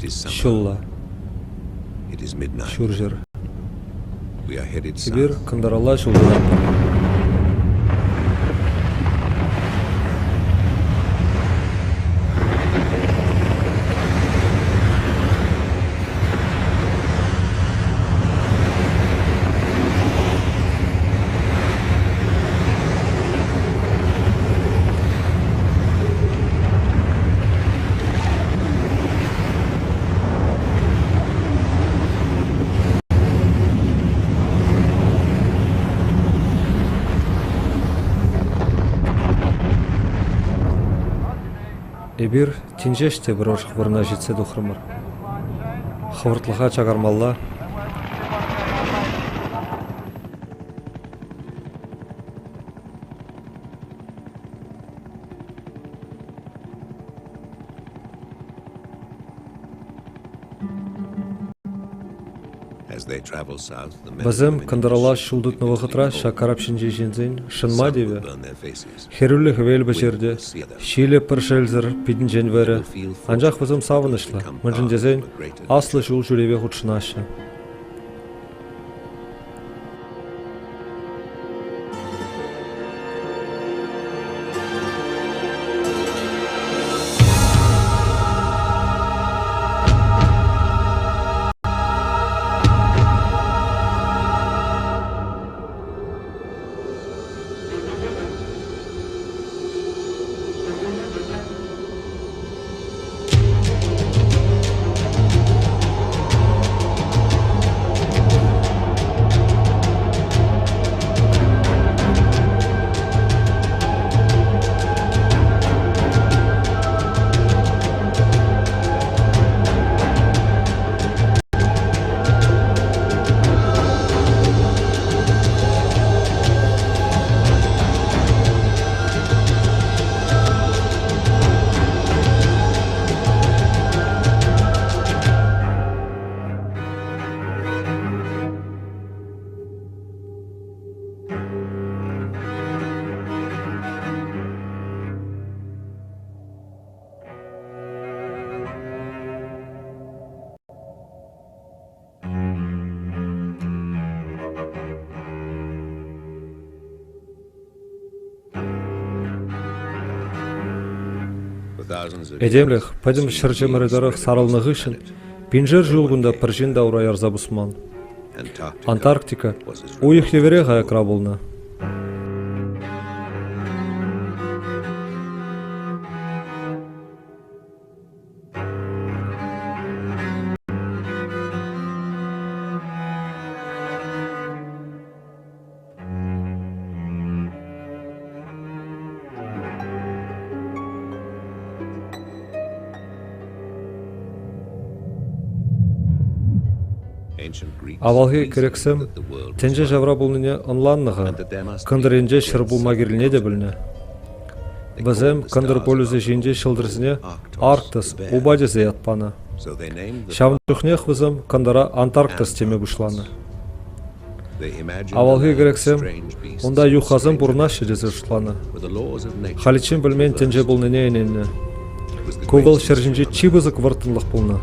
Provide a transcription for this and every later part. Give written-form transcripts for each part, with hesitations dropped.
Шулла, Шуржер, Сибир, Кандаралла, Шулдана. Эбир тинжеште бір ошық бұрына жетсе дұқырмыр. Хывыртлыға чагармалла. Базым Кандаралла шулдытны вақытра шакарапшын жейжензен шынма деве. Херулі хвел бәжерде, шиле піршелзір пидін женвері. Анжақ базым савынышлы, мұнжындезен аслы жул жүреве құтшынашы. Эдемлех, пәдім шырчымырыдарық сарылнығы үшін, пинжер жылғында піржен даура ярза бұсман. Антарктика, уйық евере ғаяқра болна. Авалғы керексім, тенже жавра болныне онланныға, кындырынже шыр болма керіліне де біліне. Бізім кындыр полюзі жинже шылдырзіне Арктыс, Убадезе ятпаны. Шавындықнех бізім кындыра Антарктыс теме бұшланы. Авалғы керексім, онда юхазым бұрна шедезі ұшланы. Халичын білмен тенже болныне енені. Көгіл шыржынже чибызық выртынлық болны.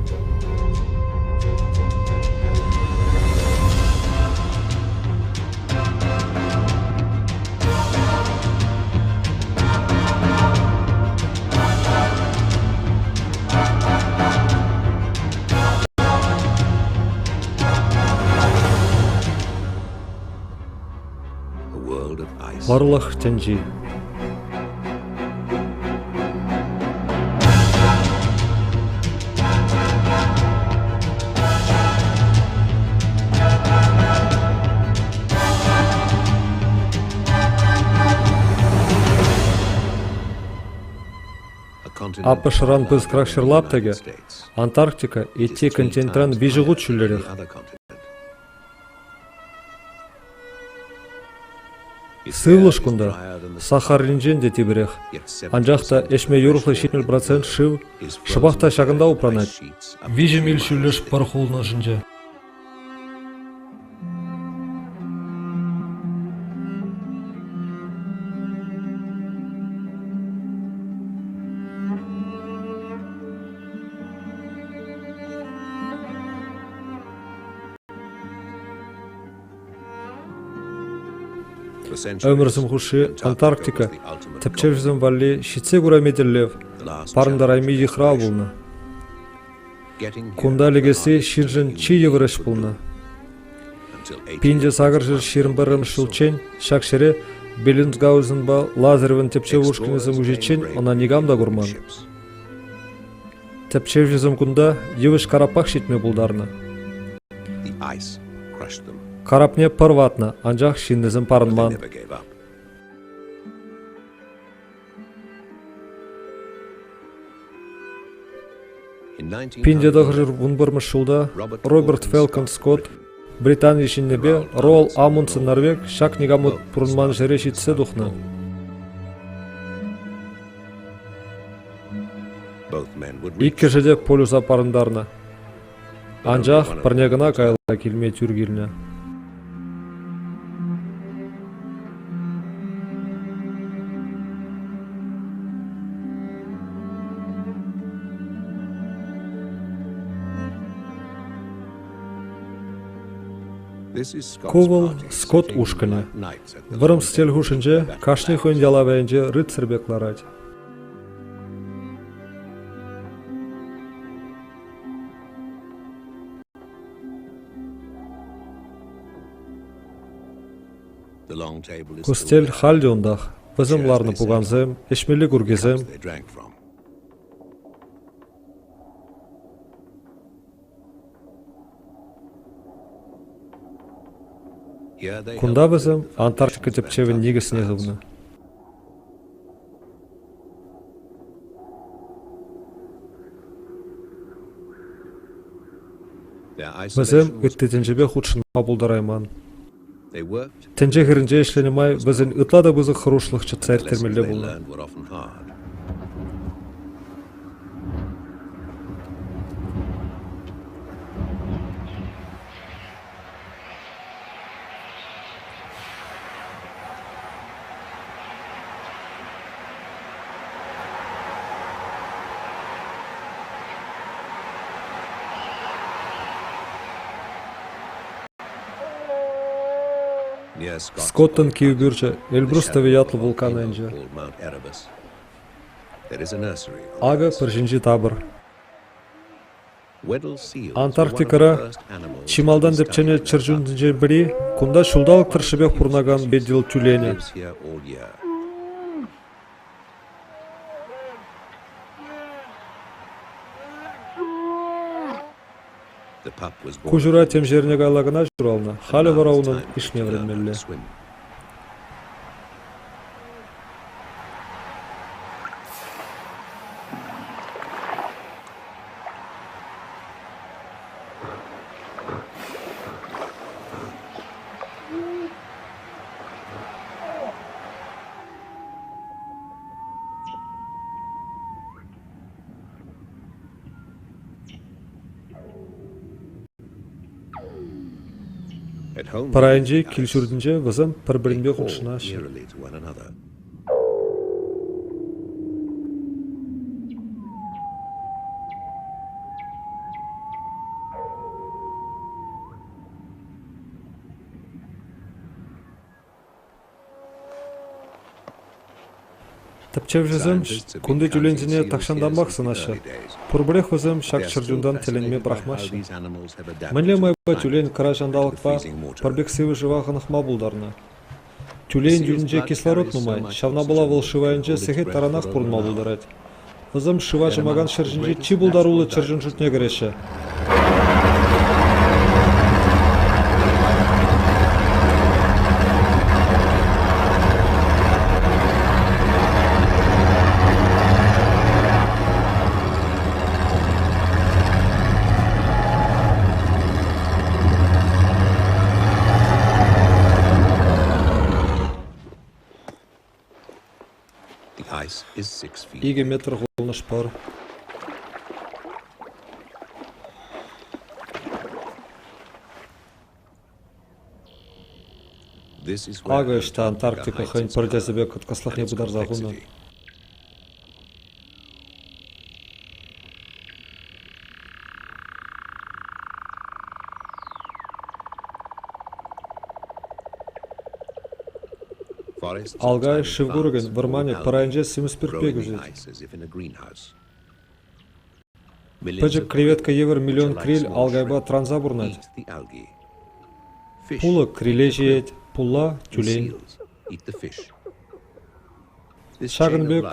Барлық тенжи. Апышыран біз кракшырлап теге, Антарктика етте континентран бежігут шүллерек. Сывлышкунда Сахар ринжен де тибірех. Анжақта эшме юрухлы 70% шыв, шыбақта шағында упранат. Вижі мил шүллеш пархулна жынже. Ömrüzüm huşi Antarktika. Tepçevizim valli şitse gura medillev. Parındaraymi yıhra bulna. Kunda legesi şirjin çi yıvırış bulna. Pinje sagırjır şirin barın şulçen, şakşere Беллинсгаузен ба Лазаревын тепчев ушкинезім ужечен, она негамда гурман. Тепчев жезім күнда евіш карапақ шетме бұлдарны. Карапне пырватны, анжақ шиннезім парынман. Пинде дағыржыр ғынбырмыш жылда Роберт Фелкон Скотт Британия шиннебе Роал Амундсен Норвег шак негамут пурнман жере шитсе духны. Икки жеде полюс апарындарны. Анжақ пірнегіна кайылға келме түргеліне. Ковал Скотт ушкіне. Вырым стел хушынже, кашны хойн ялавайынже рыцарь бекларать. Кустел халдиондах, вызымларны пуганзем, эшмелі гургезем. Кунда вызым Антарктика тепчевін негісіне ғывны. Вызым үттетенжебе худшын қабылдарайман. Тенже хірінже ішленімай вызын үтлада вызы хырушлықчы царь термелі бұлны. Скоттын киюбюрче Эльбруставе ятлы вулкан энже. Ага пыржинжи табыр. Антарктикара чималдан депчене чыржундынже бири, кунда шулдалык тыршыбек пурнаган бедил тюлени. Кужура тем жеріне кайлагына журалны, халі варауның ішме вредмелі. Парайынжи килшүрдінже вызым пір-бірінбе құлшына шы. Тапчев жезім, күнді жүлензіне тақшандамақ сынашы. Пұрбірех вызым шак шыржундан теленме брахмашы. Мінле майба тюлен кара жандалықпа парбек сывы живағынықма бұлдарны. Тюлен жүнінже кислород нумай, шавна была волшывайынже сехет таранақ пұрынма бұлдарад. Вызым шыва жымаган шыржынже чи бұлдарулы чыржын жүтне кереші. Иге метр қолныш бар. Ага ішті Антарктика хайн пырдезібе күткаслық не бұдар зағуны. Алгай шивгурген вармане паранже симспирпег үзет. Пыжык креветка евер миллион криль алгайба транза бурнат. Пулы криле жейет, пулла тюлень. Шагынбек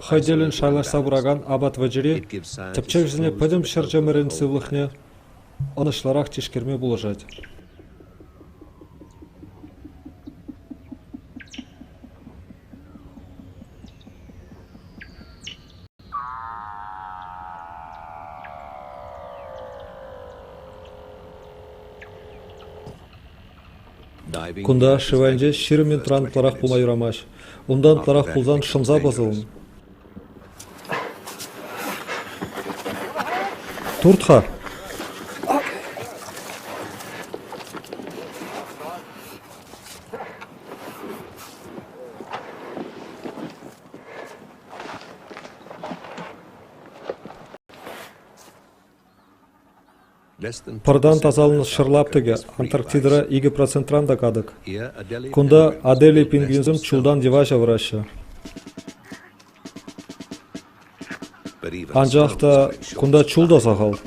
хайделін шайлашса бұраган абат ваджире, тіпчек жіне пыдым шыржамырын сывлықне, онышларақ тешкерме бұлыжад. Кунда шыванже ширымен тран тларақ пулмай юрамаш. Ундан тларақ пулзан шымза базылын. Туртха. Пардан тазалын шырлаптыге, Антарктидара 2% да кадык. Кунда Адели пингвинзым чулдан диважа враша. Анжақта кунда чулда сағал.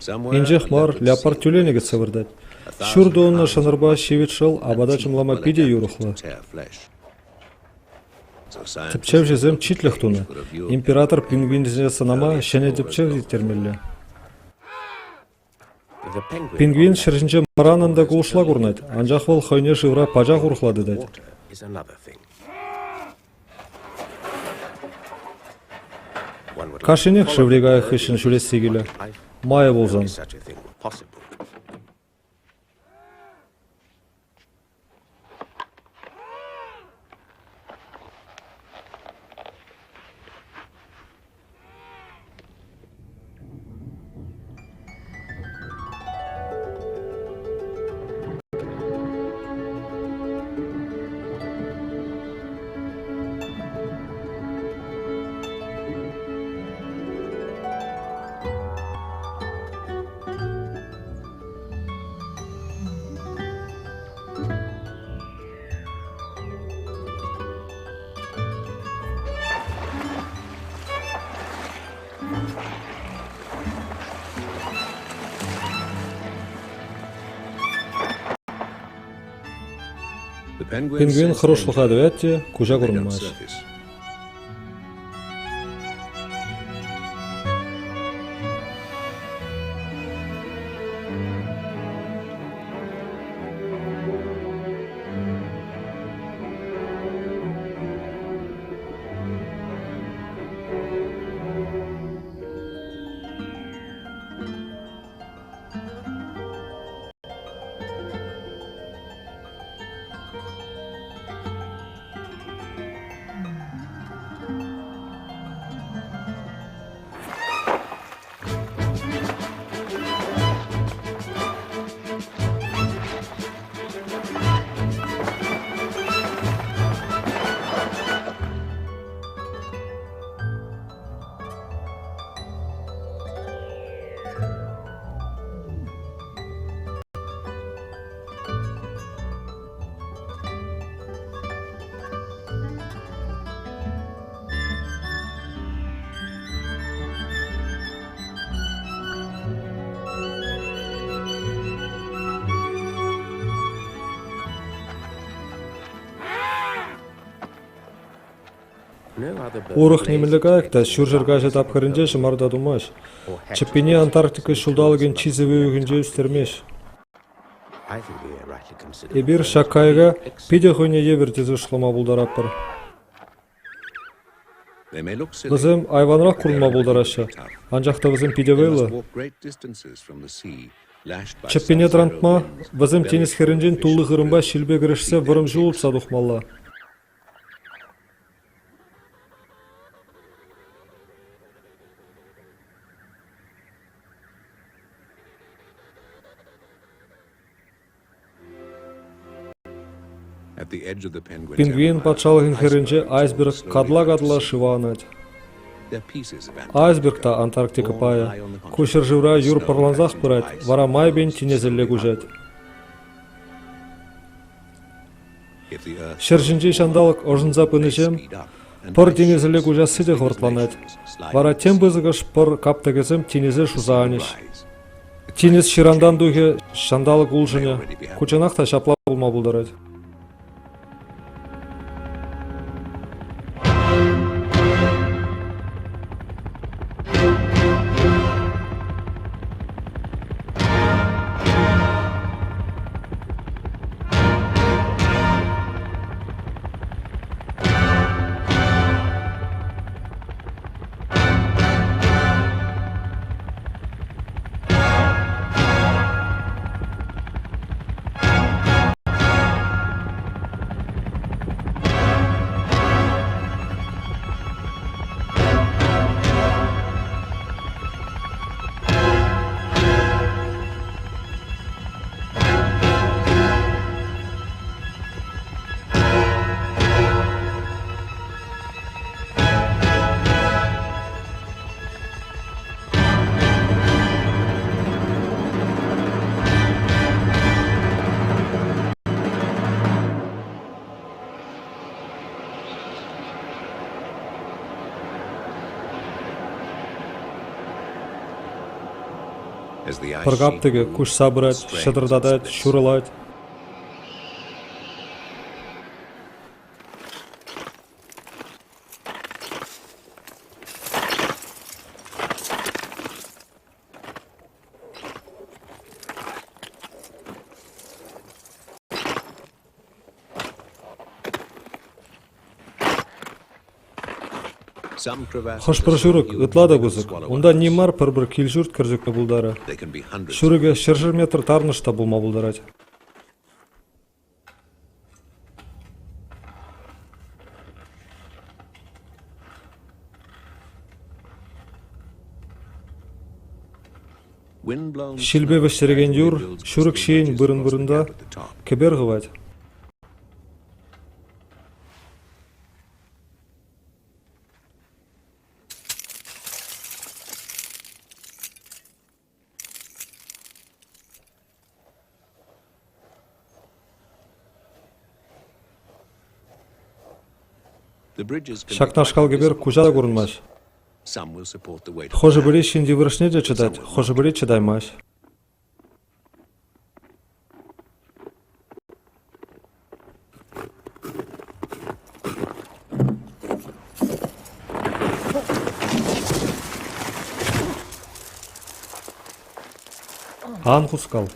Инжех мар леопард тюленеге сывырдат. Шурдуынна шанырба шевет шыл абада чымлама пиде юрухла. Тіпчев жезем читлих туны. Император пингвинзіне сынама шене тіпчев диттермелі. Пингвин шыржынче маранында кулышла курнат. Анжақ вал хайне жывра пажа курхлады дат. Кашинех шыврегая хышын шулес сегелі. Мая болзан. Пингвин хорошлыға дөәтте, көжа көрінмаш. Урых немелек айкта шүржер газет апкарынже шымарда думаш. Чеппене Антарктика шулдалыгын чизеве үгінже үстермеш. Эбир шаккайга пиде хойне ебертезе шлама булдараппыр. Візім айванрақ құрылма булдарашы. Анжақта візім пиде вейлы. Чеппене трантма, візім тенис херінжен тулы ғырымба шилбе кірішсе вырым жуылып садухмалла. Пингвин патшалығын херінже айсберг кадла-кадла шыванать. Айсбергта Антарктика пая. Кушер живра юр парланзақ пырать, вара майбен тинезелле гужет. Шержинже шандалық ожынза пынышем, пыр тинезелле гужа сыде хортланать. Вара тем бызығыш пыр каптагезем тинезе шузааниш. Тинез ширандан духе шандалық улжыне, кучанақта шапла болма булдарать. Пыргаптыгы куш сабырать, шыдырдадать, шурылать. Хошпыр шурык, ытлады гузык. Онда немар пыр-бір килжурт кірзікні бұлдары. Шурыге шыржыр метр тарнышта болма бұлдарать. Шилбе вештереген юр, шурык шейін бұрын-бұрында кебер ғывать. Шакнашкал гебер кужада көрінмаш. Хожы біле шинди вырышне де чыдать, хожы біле чыдаймаш. Ан хускал.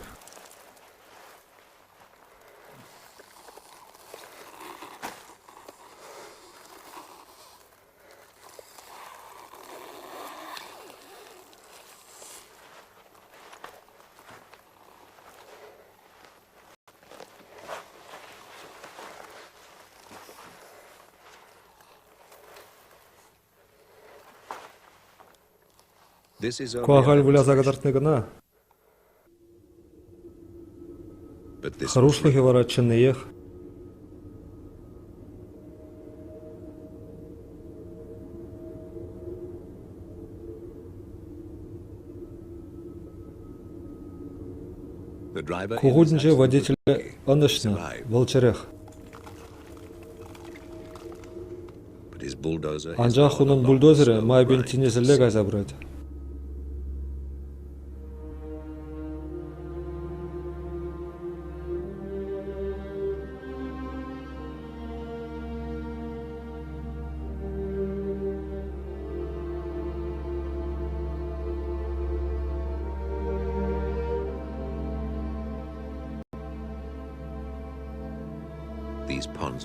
Куагаль вуля загадартны гына. Харушлыхи вара чынныех. Кугуднже водитель ынышны, волчерех. Анжақ оның бульдозері майбен тинезілі газа бұрады.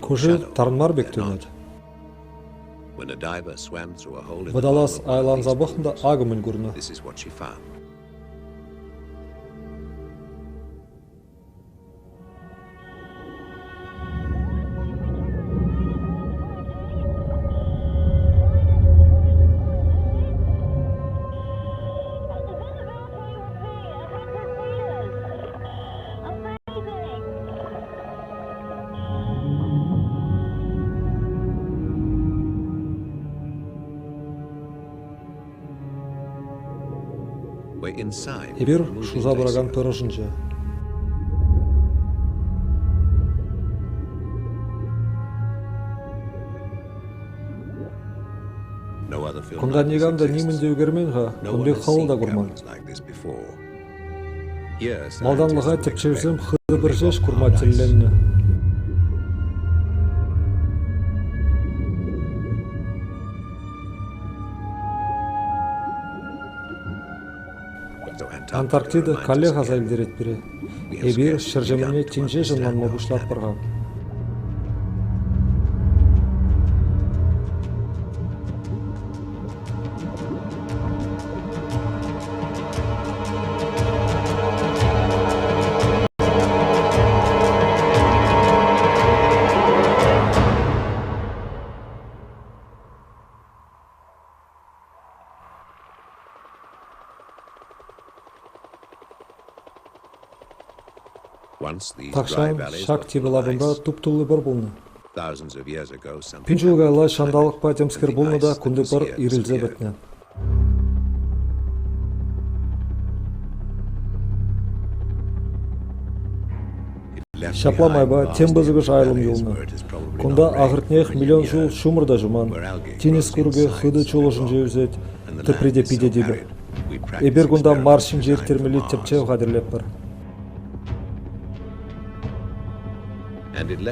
Кужи тарынмар бек төнет. Бадалас айлан забахында агымын гурна. Эбир шуза бараган пырыжынча. Кунда нигамда нимінде үгермен ға, күнбек халы да курман. Малданлыға тепчевзім хыды бір жеш курма телленні. Антарктида коллега зайлдерет бире. Эбир шыржымыне тинже жынланма бушлап барган. Такшан шакти балабында туптулы бір болны. Пинчулгайла шандалық патемскер болны да күнді бір ирілзе бітні. Шапламайба тем бізігі жайлым елны. Күнда ағыртнех миллион жыл шумырда жуман. Тенес күрге хыды чолы жынже өзет, тіпреде пиде дебір. Эбер күнда маршин жер термелі тепчев қадірлеп бір.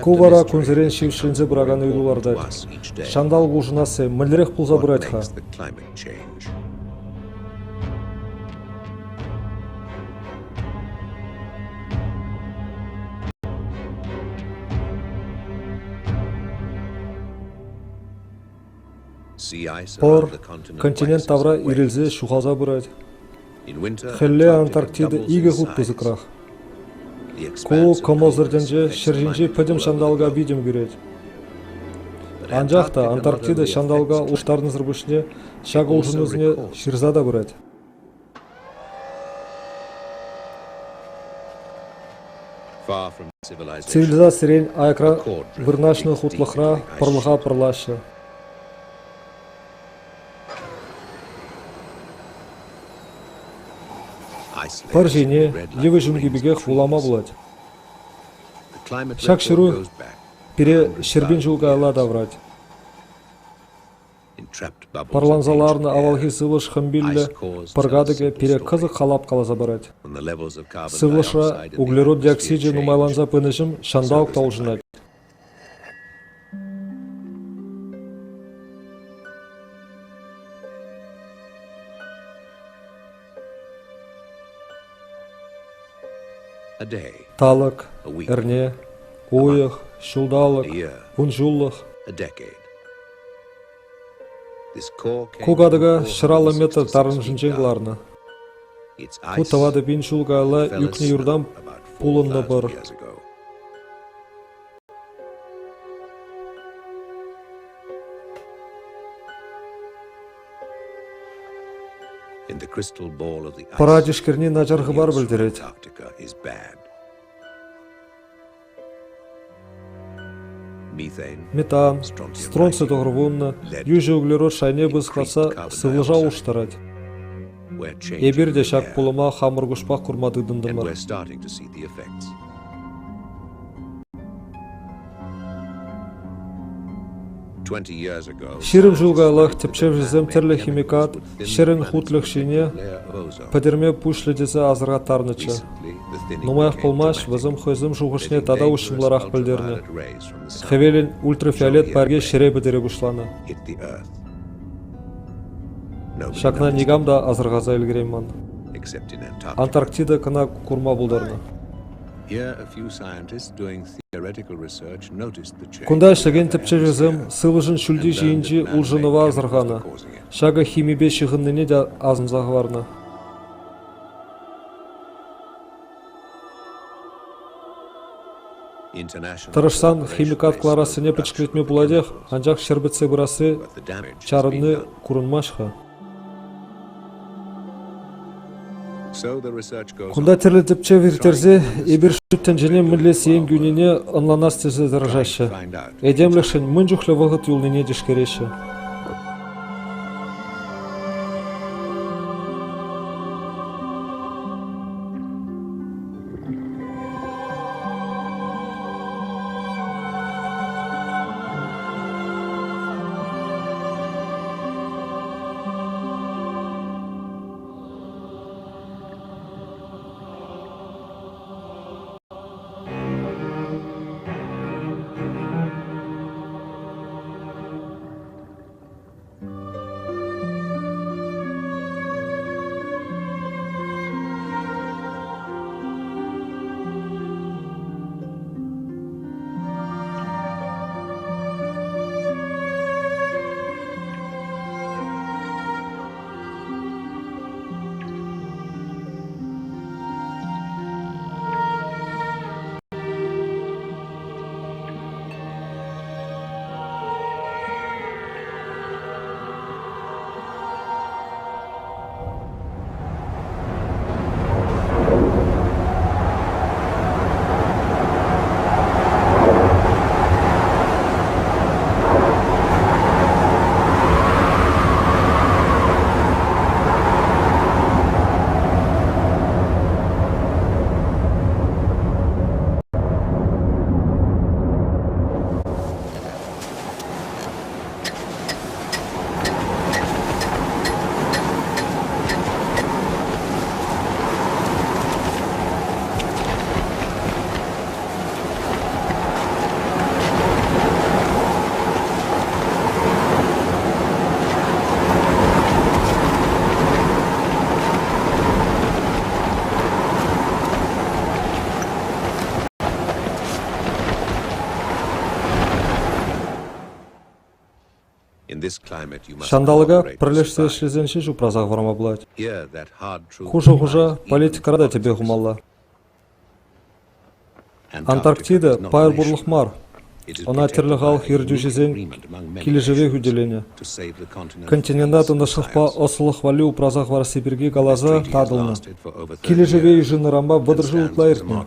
Кувара күнзерен шившінзе бұраған өйлуларды. Шандал ғужынасы мүлірек бұлза бұратха. Пор континент тавра ирілзе шуғалза бұрад. Хелле Антарктида игі ғуд бұзықрақ. Ку комозырденже шыржинже пөдім шандалға видим көрет. Анжақта Антарктида шандалға ұштарын зырбышне шақ ұлжынызне шырзада көрет. Цивилизациялен айкра вырнашны хутлықра пырлыға пырлашы. Пар жіне, левы жүмгебеге хулама болады. Шак шыру пере шербен жылға ала даврать. Парланзаларны авалхи сывыш хымбиллі пыргадыге пере қызы қалап қалаза барать. Сывышра углерод диоксиде нумайланза пынышым шандаук таужынат. Талык, әрне, ойық, шулдалық, ұнжулық. Кугадыға шыралы метр тарын жынжеңларны. Құтавады бен шулғайлы үкні юрдам пулынны бір. Парадишкерне начарғы бар білдірет. Метан, стронцы тоғырғуынны, южы углерод шайне бұзқаса сывлыжа ұштарад. Эберде шак пулыма хамырғышпақ күрмады дындымыр. Ширым жылғайлық тепчев жізім терлі химикат, шерін хутлық шине, падерме пушледесі азырға тарнычы. Нумайық пылмаш, візім хойзым жуғышне тада ұшымларақ білдерні. Хевелін ультрафиолет бәрге шере бідері бұшланы. Шакна нигам да азырға зайлгірейман. Антарктида кына курма бұлдарны. Кунда иштеген тепчежезем сылыжын шүлде жиинчи улжынова азырганы. Шага химибе шығынныне да азымзағы барны. Тырышсан химикат кларасыне пычкретме буладех, анжақ шербетсе бұрасы чарынны курынмашқа. Кунда терлі тепче виртерзе, ебір шүттен жене мүллес ең гүнене ынланас тезе дыржашы. Эдемлішін мүнжүхлі вғыт юлныне дешкереші. Шандалыга прилешсе шлезенши жупразах варма блать. Хужа политикара да тебе гумалла. Антарктида пайр бурлых мар. Она терлегал хирдюжизен килежеве гуделене. Континента тындышықпа осылық вали упразах вар Сибирги галаза тадылны. Килежеве южины рамба выдержи утлайртны.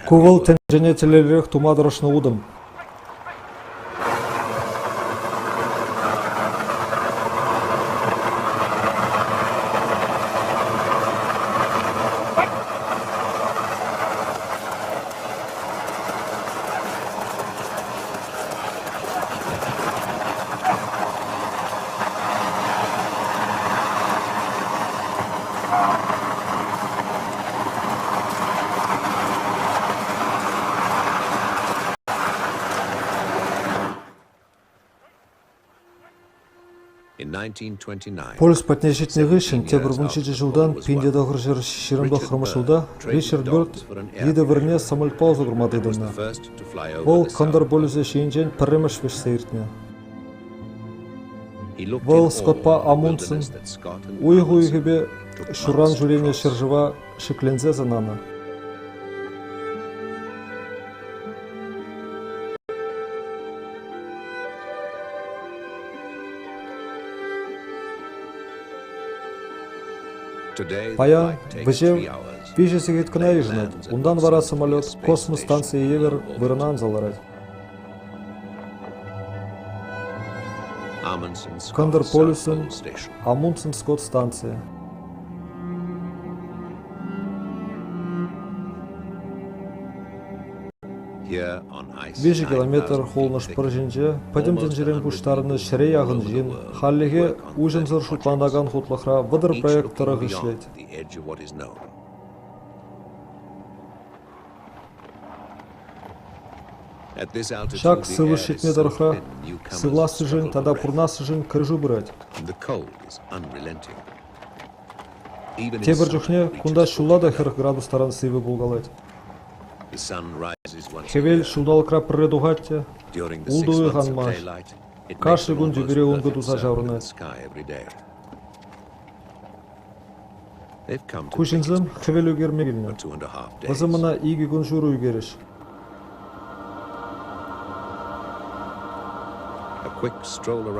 Кувал тенжене телелерех тумадырышны удым. Полюс патнежитнегі шентебір 10 жылдан пендедағыр жер шерімді қырмышылда Ричард Бёрд еді вірне самолет пауза құрмадыдыны. Ол қандар полюсе шейінжен пірреміш веш сейіртіне. Ол Скотпа Амундсен уйғы-уйғыбе шуран жүлене шыржыва шеклензе зананы. Паян, вжев, вижесі кеткіна ежінет. Ундан вара самолет космос станция евер вырынан заларад. Кандер полюсен, Амундсен Скот станция. Вежі километр холныш пыржинже, падемден жерен бұштарыны шіре яғын жин, халлеге ұжын зыр шутландаган хутлықра вадыр проекттары ғышлет. Шак сывы шетне дырықра, сывласы жын, тада пурнасы жын кіржу бұрад. Тебір жүхне, күнда шулла да 40 градустарын сывы бұлғалайды. Хевел шулдалкрап предугатте, улдуй ганмаш. Каши гун жүгіре оңғы туса жаврына. Кушинзым хевел өгермегілні. Вазымына игі күн жүру өгеріш.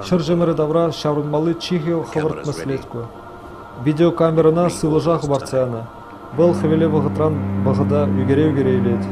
Шыржымыры давра шаврынмалы чихил хавырт наследку. Видеокамерана сылыжа хабарцаяна. Был хевеле вағытран бағыда өгере елет.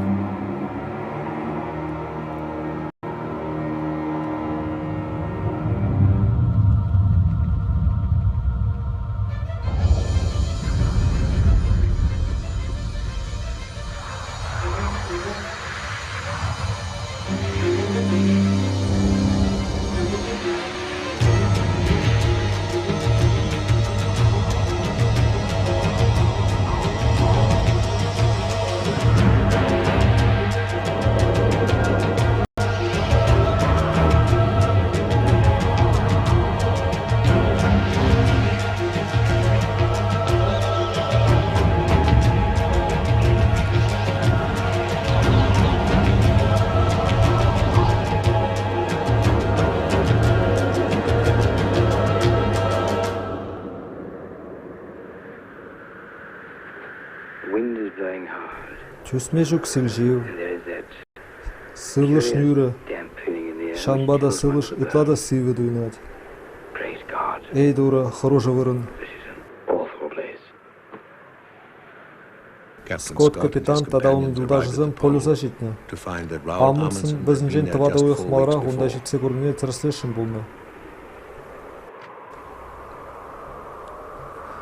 Чөсме жүк сілжеу, сылыш нүрі, шанбада сылыш ытлада сывы дуйнат. Эй, дура, хороша вырын. Скот капитан тада он дудажызын полюса житне. Амынсын бізінжен тывадауы хмалра онда житсе көріне тірслешін болны.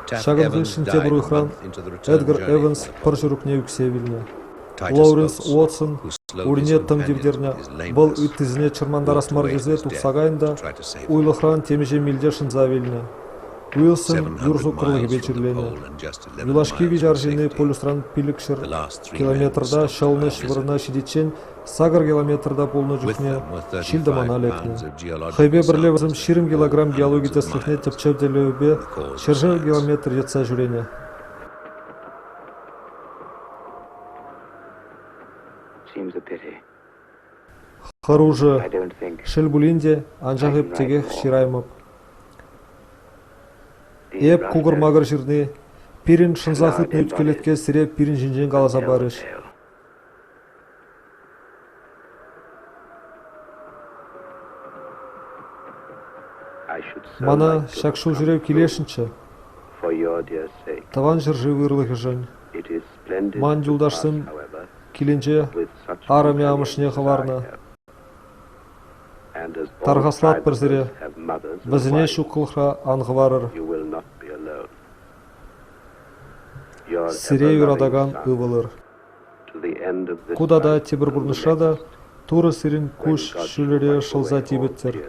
Шагынғы шынте бұруйхран Эдгар Эванс пыр жүрікне үксевіліне. Лоуренс Уотсон урне тым дивдерне был үттізіне чырмандарас маргезе тұқсағайында уйлықран темеже милде шынзавеліне. Уилсон юрзу кырлығы бечірлене. Юлашкеви жаржыны полюстран пилікшір километрда шалны швырына шидетчен сагыр километрда полны жүхне шилдамана лекне. Хайбе бірлевізім 20 килограмм геология теслихне тепчевделеубе 40 километр жетса жүрене. Харужы шелбулинде анжағып тегех шираймып. Еп кугыр-магыр жирны, пирин шынзахытны үткелетке сире пирин жинжен қаласа барыш. Мана шакшыл жүрев келешінші. Таван жыржы вырлығы жын. Ман юлдашсым келенже арами амышне хаварна. Тарғаслат бір зіре, бізіне шуқылға аңғыварыр. Сире юрадаган ывылыр. Кудада тебір бұрнышада, туры сирин күш шүліре шылза тибіттір.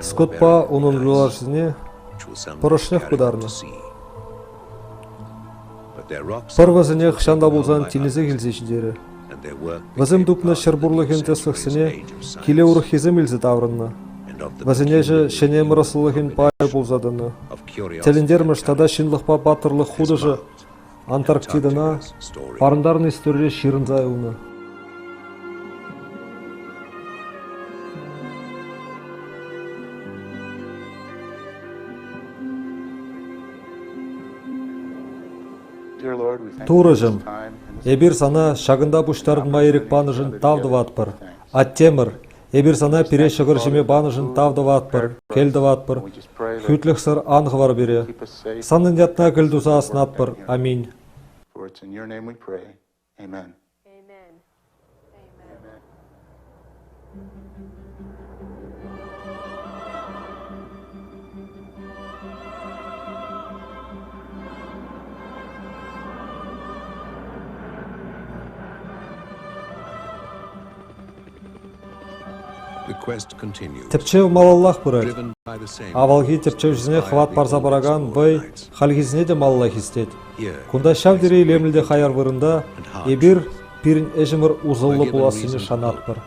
Скотпа onun yollarını pırışnıq budarını. Pırvazını xşanda bulsan tinize gilzешідері. Вазым дупны шырбурлығын теслықсыне келе ұрықезім илзі таврынны. Вазыне жы шене мұрасылығын пай болзадыны. Теліндерміш тада шинлықпа батырлық худыжы Антарктидына парындарын история ширын зайуны. Турыжым, эбир сана шагында буштарын майырық баныжын тавдыватпыр. Аттемір, эбир сана пире шығыр жеме баныжын тавдыватпыр, келдіватпыр. Хүтлік сыр аңғывар бере. Санын ятна кілдуза асынатпыр. Аминь. Тепчев малаллах бұрад. Авалги тепчевшізіне хват барза бараган бай халгизіне де малаллах истет. Кунда шав дирей лемілде хаяр вырында ебір пирін әжімір узылы буласыны шанат бір.